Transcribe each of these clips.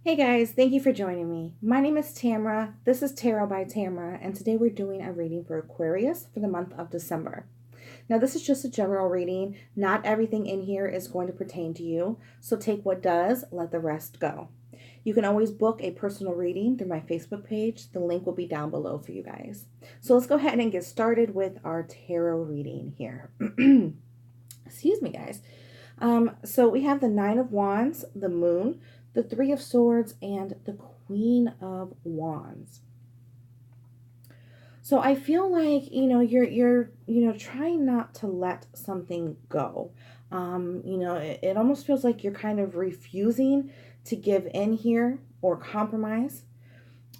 Hey guys, thank you for joining me. My name is Tamra. This is Tarot by Tamra, and today we're doing a reading for Aquarius for the month of December. Now, this is just a general reading. Not everything in here is going to pertain to you, so take what does, let the rest go. You can always book a personal reading through my Facebook page. The link will be down below for you guys. So let's go ahead and get started with our tarot reading here. Excuse me, guys. So we have the Nine of Wands, the Moon, the Three of Swords, and the Queen of Wands. So I feel like, you're trying not to let something go. It almost feels like you're kind of refusing to give in here or compromise.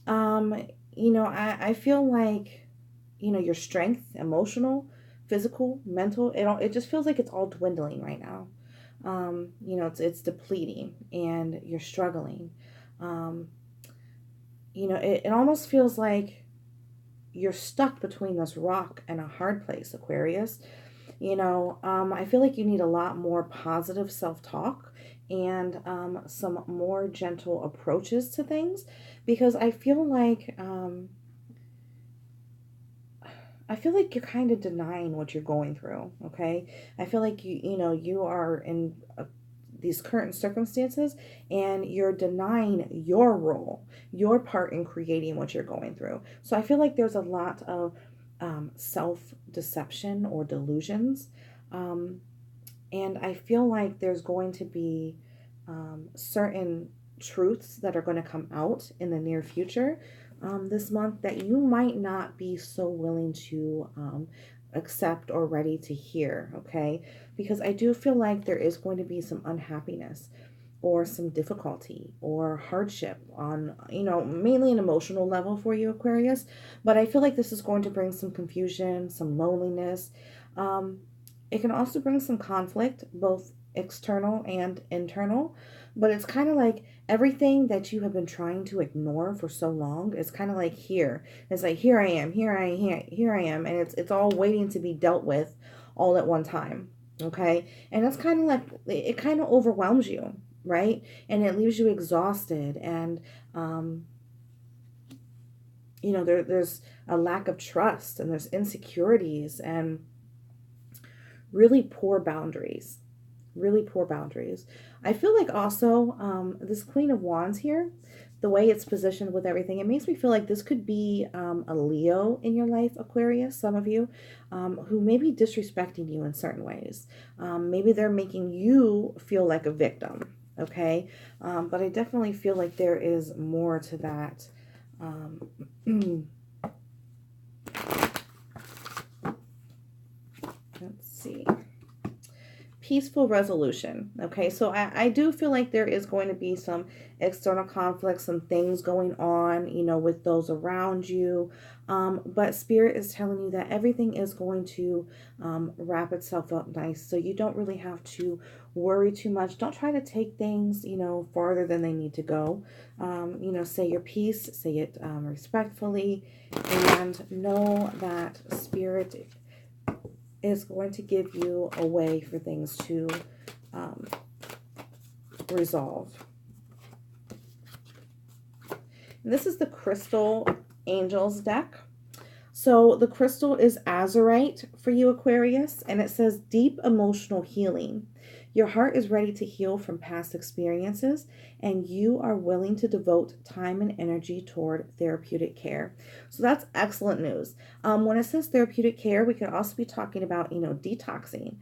I feel like, your strength, emotional, physical, mental, it just feels like it's all dwindling right now. It's depleting and you're struggling. It almost feels like you're stuck between this rock and a hard place, Aquarius. I feel like you need a lot more positive self-talk and some more gentle approaches to things, because I feel like you're kind of denying what you're going through, okay? I feel like you are in these current circumstances and you're denying your role, your part in creating what you're going through. So I feel like there's a lot of self-deception or delusions. And I feel like there's going to be certain truths that are going to come out in the near future this month that you might not be so willing to accept or ready to hear, okay? Because I do feel like there is going to be some unhappiness or some difficulty or hardship on, mainly an emotional level for you, Aquarius. But I feel like this is going to bring some confusion, some loneliness. It can also bring some conflict, both external and internal. But it's kind of like everything that you have been trying to ignore for so long is kind of like here. It's like, here I am, here I am. And it's all waiting to be dealt with all at one time. Okay. And that's kind of like, it kind of overwhelms you, right? And it leaves you exhausted. And, there's a lack of trust and there's insecurities and really poor boundaries. Really poor boundaries. I feel like also this Queen of Wands here, the way it's positioned with everything, it makes me feel like this could be a Leo in your life, Aquarius, some of you, who may be disrespecting you in certain ways. Maybe they're making you feel like a victim, okay? But I definitely feel like there is more to that. Let's see. Peaceful resolution. Okay, so I do feel like there is going to be some external conflicts, some things going on, with those around you. But Spirit is telling you that everything is going to wrap itself up nice. So you don't really have to worry too much. Don't try to take things, farther than they need to go. Say your piece, say it respectfully, and know that Spirit is going to give you a way for things to resolve. And this is the Crystal Angels deck. So the crystal is azurite for you, Aquarius, and it says deep emotional healing. Your heart is ready to heal from past experiences, and you are willing to devote time and energy toward therapeutic care. So that's excellent news. When it says therapeutic care, we could also be talking about, detoxing,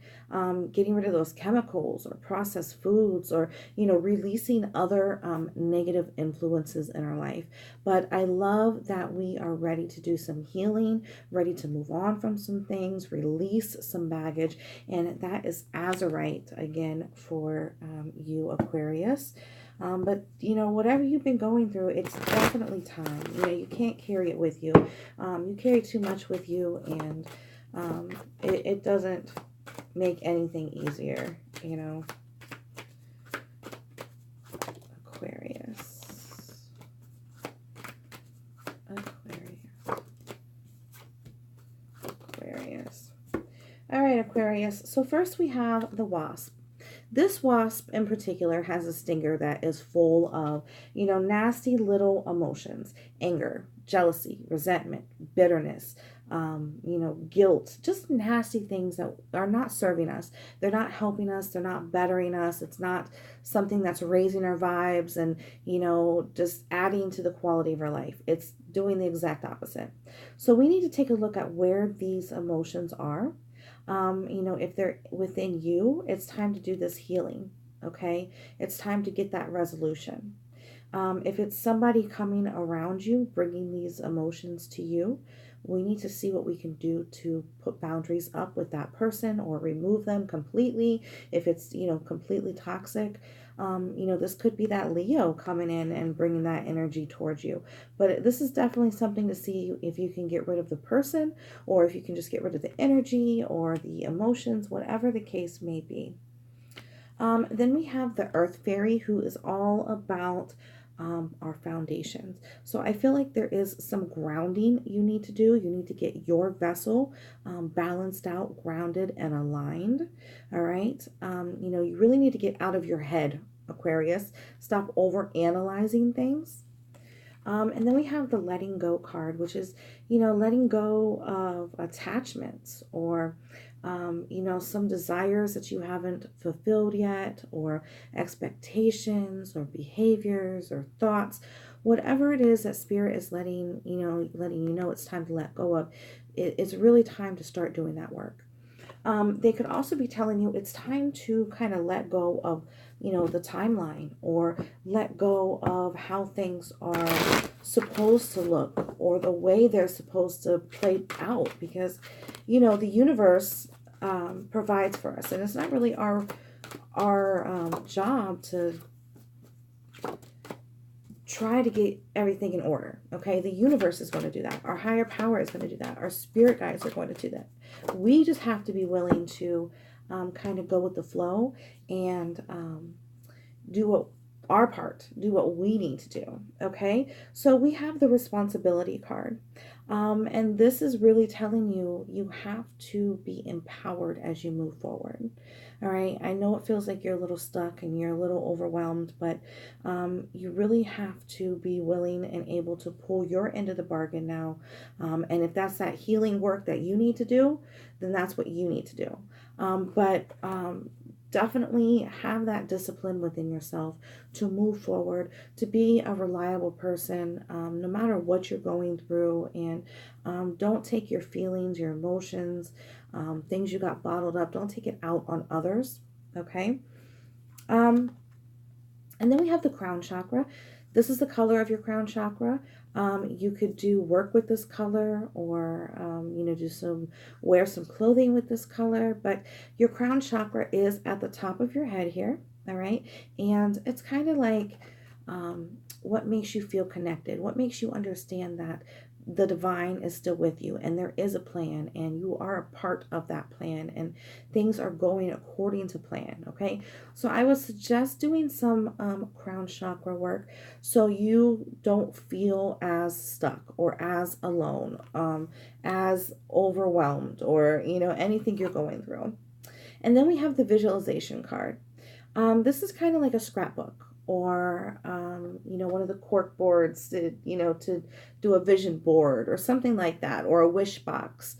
getting rid of those chemicals or processed foods, or, releasing other negative influences in our life. But I love that we are ready to do some healing, ready to move on from some things, release some baggage, and that is azurite again for you, Aquarius. But whatever you've been going through, it's definitely time. You can't carry it with you. You carry too much with you, and it doesn't make anything easier. Aquarius. Aquarius. All right, Aquarius. So first we have the Wasp. This wasp in particular has a stinger that is full of, nasty little emotions: anger, jealousy, resentment, bitterness, guilt, just nasty things that are not serving us. They're not helping us. They're not bettering us. It's not something that's raising our vibes and, just adding to the quality of our life. It's doing the exact opposite. So we need to take a look at where these emotions are. If they're within you, it's time to do this healing. Okay. It's time to get that resolution. If it's somebody coming around you, bringing these emotions to you, we need to see what we can do to put boundaries up with that person or remove them completely. If it's, completely toxic, this could be that Leo coming in and bringing that energy towards you. But this is definitely something to see if you can get rid of the person, or if you can just get rid of the energy or the emotions, whatever the case may be. Then we have the Earth Fairy, who is all about our foundations. So I feel like there is some grounding you need to do. You need to get your vessel balanced out, grounded, and aligned. All right. You really need to get out of your head, Aquarius. Stop over analyzing things. And then we have the letting go card, which is, letting go of attachments or, some desires that you haven't fulfilled yet, or expectations or behaviors or thoughts, whatever it is that Spirit is letting you know it's time to let go of. It's really time to start doing that work. They could also be telling you it's time to kind of let go of, the timeline, or let go of how things are supposed to look or the way they're supposed to play out, because, the universe provides for us, and it's not really our job to try to get everything in order. Okay, the universe is going to do that. Our higher power is going to do that. Our spirit guides are going to do that. We just have to be willing to kind of go with the flow and do what our part, do what we need to do. Okay, so we have the responsibility card. And this is really telling you, you have to be empowered as you move forward. All right. I know it feels like you're a little stuck and you're a little overwhelmed, but you really have to be willing and able to pull your end of the bargain now. And if that's that healing work that you need to do, then that's what you need to do. But definitely have that discipline within yourself to move forward, to be a reliable person, no matter what you're going through. And don't take your feelings, your emotions, things you got bottled up, don't take it out on others. Okay. And then we have the crown chakra. This is the color of your crown chakra. You could do work with this color, or wear some clothing with this color, but your crown chakra is at the top of your head here. All right. And it's kind of like what makes you feel connected, what makes you understand that the divine is still with you, and there is a plan, and you are a part of that plan, and things are going according to plan. Okay, so I would suggest doing some crown chakra work so you don't feel as stuck or as alone, as overwhelmed, or anything you're going through. And then we have the visualization card. This is kind of like a scrapbook, or one of the cork boards to do a vision board or something like that, or a wish box.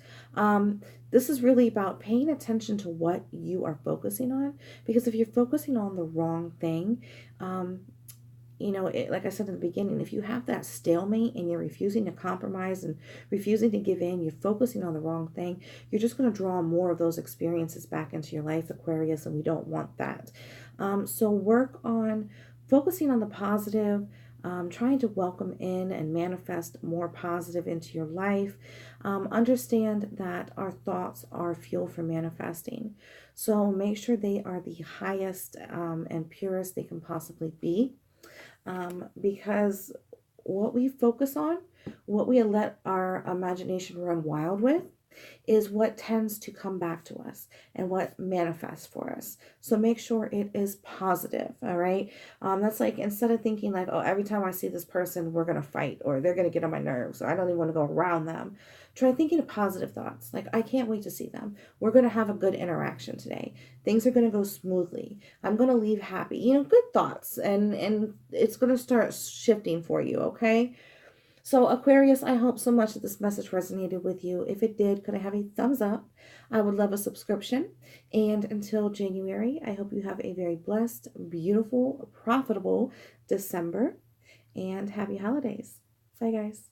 This is really about paying attention to what you are focusing on, because if you're focusing on the wrong thing, like I said in the beginning, if you have that stalemate and you're refusing to compromise and refusing to give in, you're focusing on the wrong thing, you're just going to draw more of those experiences back into your life, Aquarius, and we don't want that. So work on focusing on the positive, trying to welcome in and manifest more positive into your life. Understand that our thoughts are fuel for manifesting. So make sure they are the highest and purest they can possibly be. Because what we focus on, what we let our imagination run wild with, is what tends to come back to us and what manifests for us. So make sure it is positive. All right. That's like, instead of thinking like, oh, every time I see this person, we're going to fight, or they're going to get on my nerves, or I don't even want to go around them. Try thinking of positive thoughts. Like, I can't wait to see them. We're going to have a good interaction today. Things are going to go smoothly. I'm going to leave happy, good thoughts, and it's going to start shifting for you. Okay. So, Aquarius, I hope so much that this message resonated with you. If it did, could I have a thumbs up? I would love a subscription. And until January, I hope you have a very blessed, beautiful, profitable December, and happy holidays. Bye, guys.